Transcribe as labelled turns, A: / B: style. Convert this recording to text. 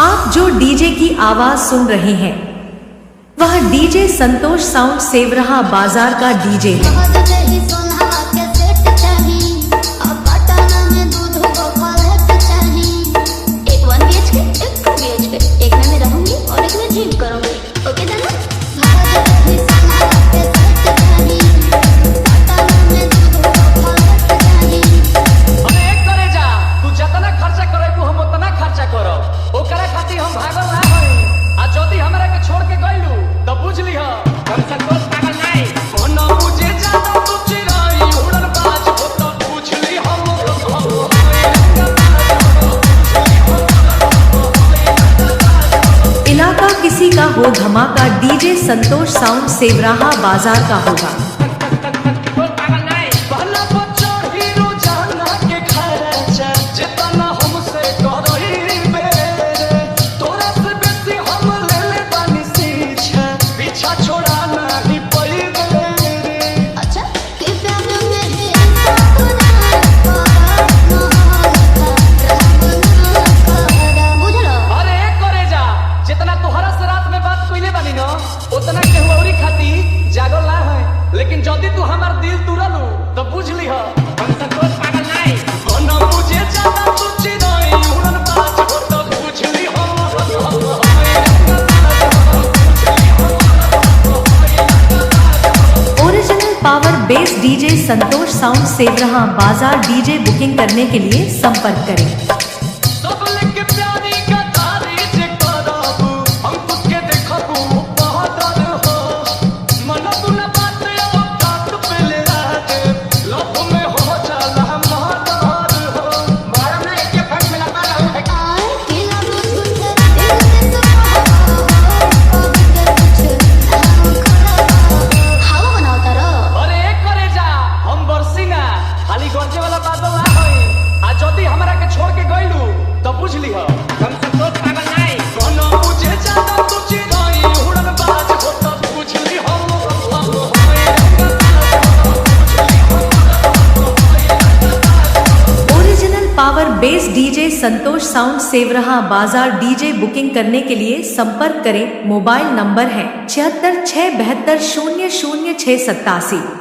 A: आप जो डीजे की आवाज सुन रहे हैं वह डीजे संतोष साउंड सेवरहा बाजार का डीजे है। किसी का हो धमाका डीजे संतोष साउंड सेवरहा बाजार का होगा।
B: लेकिन जदि तू हमार दिल तुरलू तो बुझ लिह हम संतोष पागल नहीं न मुझे ज्यादा तुझ नहीं उड़न बाज हो तो बुझ लिह
A: original power bass DJ Santosh sound Sevarha बाजार डीजे बुकिंग करने के लिए संपर्क करें। Power bass DJ Santosh sound Sevarha बाजार डीजे बुकिंग करने के लिए संपर्क करें। मोबाइल नंबर है 76 672 00 687।